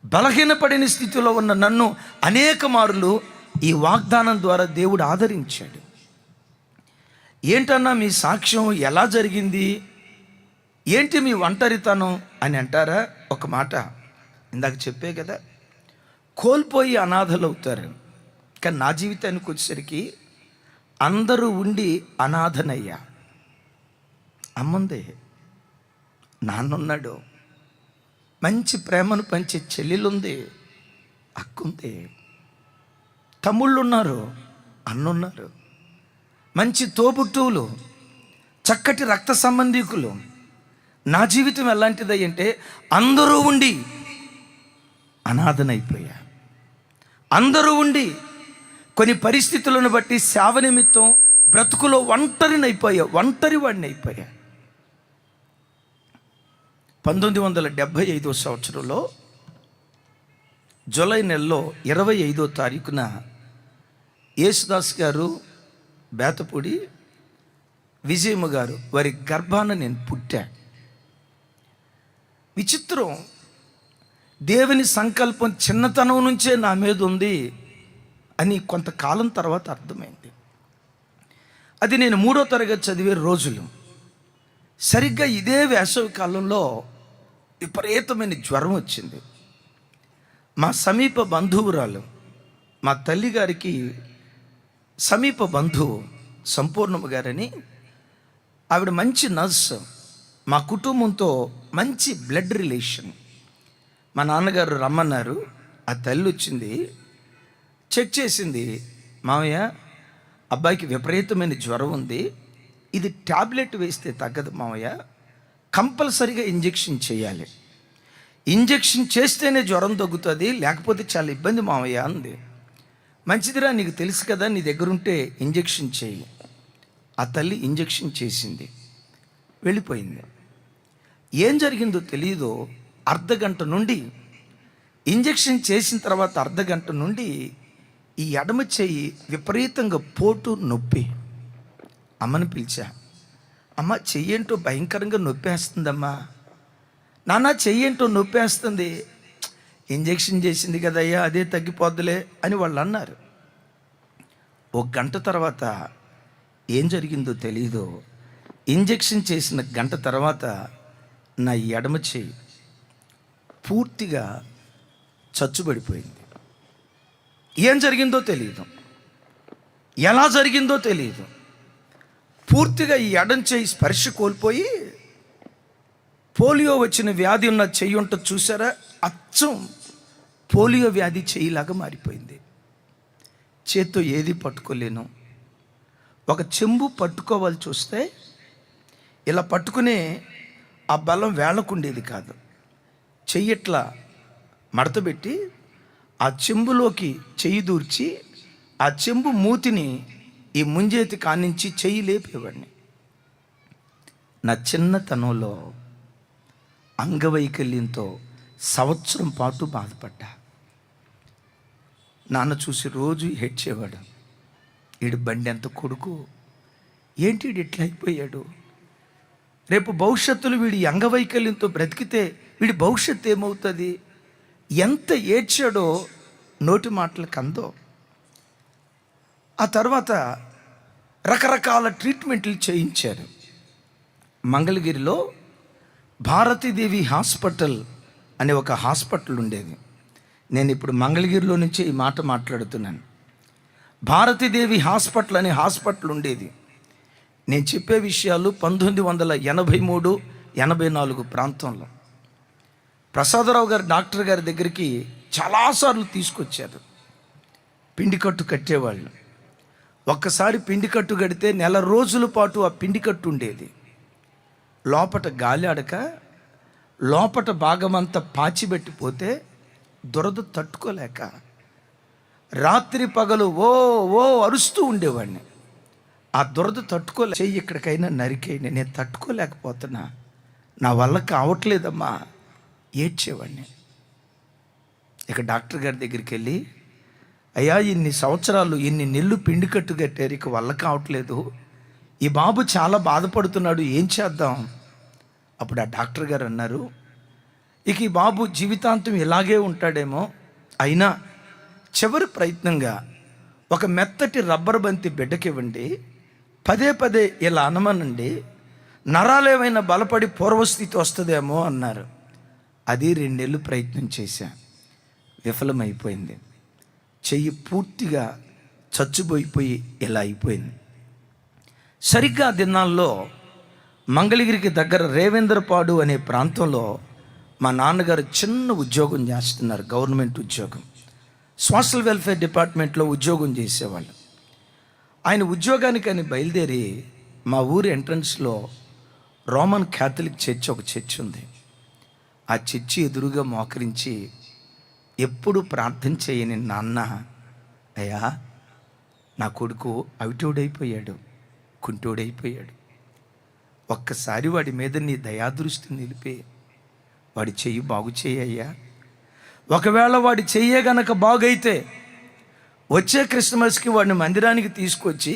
బలహీనపడిన స్థితిలో ఉన్న నన్ను అనేక మార్లు ఈ వాగ్దానం ద్వారా దేవుడు ఆదరించాడు. ఏంటన్నా మీ సాక్ష్యం ఎలా జరిగింది, ఏంటి మీ ఒంటరితనం అని అంటారా? ఒక మాట ఇందాక చెప్పే కదా, కోల్పోయి అనాథలు అవుతారు. కానీ నా జీవితానికి వచ్చేసరికి అందరూ ఉండి అనాథనయ్యా. అమ్ముంది, నాన్నున్నాడు, మంచి ప్రేమను పంచే చెల్లెలుంది, అక్కుంది, తమ్ముళ్ళు ఉన్నారు, అన్నున్నారు, మంచి తోబుట్టువులు, చక్కటి రక్త సంబంధీకులు. నా జీవితం ఎలాంటిది అంటే అందరూ ఉండి అనాథనైపోయా. అందరూ ఉండి కొన్ని పరిస్థితులను బట్టి సేవ నిమిత్తం బ్రతుకులో ఒంటరి వాడిని అయిపోయా. 1975 సంవత్సరంలో జూలై నెలలో 25వ తారీఖున యేసుదాస్ గారు, బేతపూడి విజయమ్మ గారు వారి గర్భాన నేను పుట్టా. విచిత్రం, దేవుని సంకల్పం చిన్నతనం నుంచే నా మీద ఉంది అని కొంతకాలం తర్వాత అర్థమైంది. అది నేను 3వ తరగతి చదివే రోజులు. సరిగ్గా ఇదే వేసవి కాలంలో విపరీతమైన జ్వరం వచ్చింది. మా సమీప బంధువురాలు, మా తల్లి గారికి సమీప బంధువు సంపూర్ణమ్మ గారని, ఆవిడ మంచి నర్సు, మా కుటుంబంతో మంచి బ్లడ్ రిలేషన్. మా నాన్నగారు రమ్మన్నారు. ఆ తల్లి వచ్చింది, చెక్ చేసింది. మామయ్య, అబ్బాయికి విపరీతమైన జ్వరం ఉంది, ఇది ట్యాబ్లెట్ వేస్తే తగ్గదు మామయ్య, కంపల్సరీగా ఇంజెక్షన్ చేయాలి, ఇంజెక్షన్ చేస్తేనే జ్వరం తగ్గుతుంది, లేకపోతే చాలా ఇబ్బంది మామయ్య అంది. మంచిదిరా, నీకు తెలుసు కదా, నీ దగ్గరుంటే ఇంజెక్షన్ చేయి. ఆ తల్లి ఇంజెక్షన్ చేసింది, వెళ్ళిపోయింది. ఏం జరిగిందో తెలియదు. అర్ధగంట నుండి ఇంజెక్షన్ చేసిన తర్వాత అర్ధగంట నుండి ఈ ఎడమ చెయ్యి విపరీతంగా పోటు నొప్పి. అమ్మని పిలిచా, అమ్మ చెయ్యేంటో భయంకరంగా నొప్పేస్తుందమ్మా. నాన్న చెయ్యేంటో నొప్పేస్తుంది. ఇంజెక్షన్ చేసింది కదయ్యా, అదే తగ్గిపోద్దులే అని వాళ్ళు అన్నారు. 1 గంట తర్వాత ఏం జరిగిందో తెలీదు. ఇంజెక్షన్ చేసిన గంట తర్వాత నా ఎడమ చెయ్యి పూర్తిగా చచ్చుబడిపోయింది. ఏం జరిగిందో తెలియదు, ఎలా జరిగిందో తెలియదు. పూర్తిగా ఈ ఎడం చెయ్యి స్పర్శ కోల్పోయి పోలియో వచ్చిన వ్యాధి ఉన్న చెయ్యి ఉంటుంది చూసారా, అచ్చం పోలియో వ్యాధి చెయ్యిలాగా మారిపోయింది. చేత్తో ఏది పట్టుకోలేను. ఒక చెంబు పట్టుకోవాలి చూస్తే ఇలా పట్టుకునే ఆ బలం వేళ్ళకుండేది కాదు. చెయ్యిట్లా మడతబెట్టి ఆ చెంబులోకి చెయ్యి దూర్చి ఆ చెంబు మూతిని ఈ ముంజేతి కానించి చెయ్యి లేపేవాడిని. నా చిన్నతనంలో అంగవైకల్యంతో సంవత్సరం పాటు బాధపడ్డా. నాన్న చూసి రోజు హెచ్చేవాడు, వీడి బండి ఎంత కొడుకు, ఏంటి వీడు ఇట్లా అయిపోయాడు, రేపు భవిష్యత్తులో వీడి అంగవైకల్యంతో బ్రతికితే వీడి భవిష్యత్తు ఏమవుతుంది. ఎంత ఏడ్చాడో నోటి మాటలకు అందో. ఆ తర్వాత రకరకాల ట్రీట్మెంట్లు చేయించారు. మంగళగిరిలో భారతీదేవి హాస్పిటల్ అనే ఒక హాస్పిటల్ ఉండేది. నేను ఇప్పుడు మంగళగిరిలో నుంచి ఈ మాట మాట్లాడుతున్నాను. భారతీదేవి హాస్పిటల్ అనే హాస్పిటల్ ఉండేది. నేను చెప్పే విషయాలు 1983, 84 ప్రాంతంలో. ప్రసాదరావు గారు డాక్టర్ గారి దగ్గరికి చాలాసార్లు తీసుకొచ్చారు. పిండి కట్టు కట్టేవాళ్ళు. ఒక్కసారి పిండి కట్టు కడితే నెల రోజుల పాటు ఆ పిండి కట్టు ఉండేది. లోపట గాలి ఆడక లోపట భాగమంతా పాచిపెట్టిపోతే దురద తట్టుకోలేక రాత్రి పగలు ఓ ఓ అరుస్తూ ఉండేవాడిని. ఆ దురద చెయ్యి ఎక్కడికైనా నరికైనా నేను తట్టుకోలేకపోతున్నా, నా వల్ల కావట్లేదమ్మా, ఏడ్చేవాడిని. ఇక డాక్టర్ గారి దగ్గరికి వెళ్ళి, అయ్యా ఇన్ని సంవత్సరాలు ఇన్ని నెలలు పిండి కట్టు కట్టారు, ఇక వల్ల కావట్లేదు, ఈ బాబు చాలా బాధపడుతున్నాడు, ఏం చేద్దాం. అప్పుడు ఆ డాక్టర్ గారు అన్నారు, ఇక ఈ బాబు జీవితాంతం ఇలాగే ఉంటాడేమో. అయినా చివరి ప్రయత్నంగా ఒక మెత్తటి రబ్బర్ బంతి బిడ్డకివ్వండి, పదే పదే ఇలా అనమనండి, నరాలేమైనా బలపడి పూర్వస్థితి వస్తుందేమో అన్నారు. అది 2 నెలలు ప్రయత్నం చేశా, విఫలమైపోయింది. చెయ్యి పూర్తిగా చచ్చుబోయిపోయి ఇలా అయిపోయింది. సరిగ్గా దినాల్లో మంగళగిరికి దగ్గర రేవేంద్రపాడు అనే ప్రాంతంలో మా నాన్నగారు చిన్న ఉద్యోగం చేస్తున్నారు, గవర్నమెంట్ ఉద్యోగం. సోషల్ వెల్ఫేర్ డిపార్ట్మెంట్లో ఉద్యోగం చేసేవాళ్ళు. ఆయన ఉద్యోగానికి అని బయలుదేరి మా ఊరి ఎంట్రన్స్లో రోమన్ క్యాథలిక్ చర్చ్, ఒక చర్చ్ ఉంది. ఆ చర్చి ఎదురుగా మోకరించి ఎప్పుడు ప్రార్థన చేయని నాన్న, అయ్యా నా కొడుకు అవిటోడైపోయాడు, కుంటోడైపోయాడు, ఒక్కసారి వాడి మీద నీ దయాదృష్టి నిలిపి వాడి చెయ్యి బాగు చేయ్యా. ఒకవేళ వాడి చెయ్యే గనక బాగైతే వచ్చే క్రిస్మస్కి వాడిని మందిరానికి తీసుకొచ్చి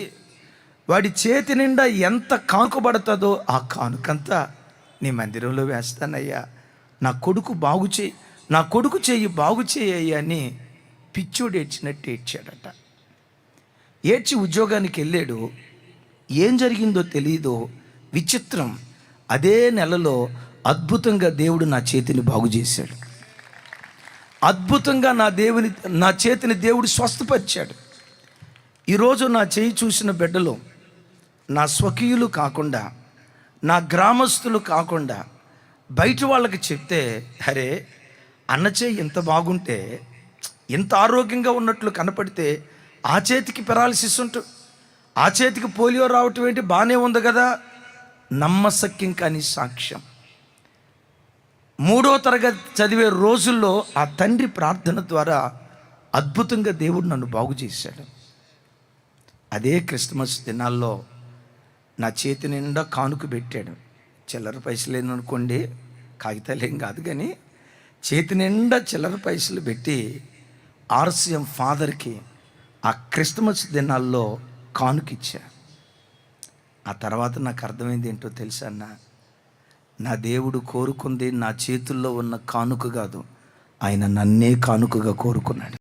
వాడి చేతి నిండా ఎంత కానుకబడుతుందో ఆ కానుకంతా నీ మందిరంలో వేస్తానయ్యా. నా కొడుకు బాగు చేయి, నా కొడుకు చెయ్యి బాగు చేయ్యా అని పిచ్చోడు ఏడ్చినట్టు ఏడ్చాడట. ఏడ్చి ఉద్యోగానికి వెళ్ళాడు. ఏం జరిగిందో తెలియదో, విచిత్రం, అదే నెలలో అద్భుతంగా దేవుడు నా చేతిని బాగు చేశాడు. అద్భుతంగా నా చేతిని దేవుడు స్వస్థపరిచాడు. ఈరోజు నా చేయి చూసిన బిడ్డలు నా స్వకీయులు కాకుండా, నా గ్రామస్తులు కాకుండా బయట వాళ్ళకి చెప్తే, అరే అన్న చేయి ఇంత బాగుంటే, ఇంత ఆరోగ్యంగా ఉన్నట్లు కనపడితే ఆ చేతికి పెరాలసిస్ ఉంటుంది, ఆ చేతికి పోలియో రావటం ఏంటి, బాగానే ఉంది కదా, నమ్మశక్యం కాని సాక్ష్యం. 3వ తరగతి చదివే రోజుల్లో ఆ తండ్రి ప్రార్థన ద్వారా అద్భుతంగా దేవుడు నన్ను బాగు చేశాడు. అదే క్రిస్మస్ దినాల్లో నా చేతి నిండా కానుక పెట్టాడు. చిల్లర పైసలు లేననుకోండి, కాగితాలు ఏం కాదు, కానీ చేతి నిండా చిల్లర పైసలు పెట్టి ఆర్సీఎం ఫాదర్కి ఆ క్రిస్మస్ దినాల్లో కానుకిచ్చా. ఆ తర్వాత నాకు అర్థమైంది ఏంటో తెలుసా అన్న, నా దేవుడు కోరుకుంది నా చేతుల్లో ఉన్న కానుక కాదు, ఆయన నన్నే కానుకగా కోరుకున్నాడు.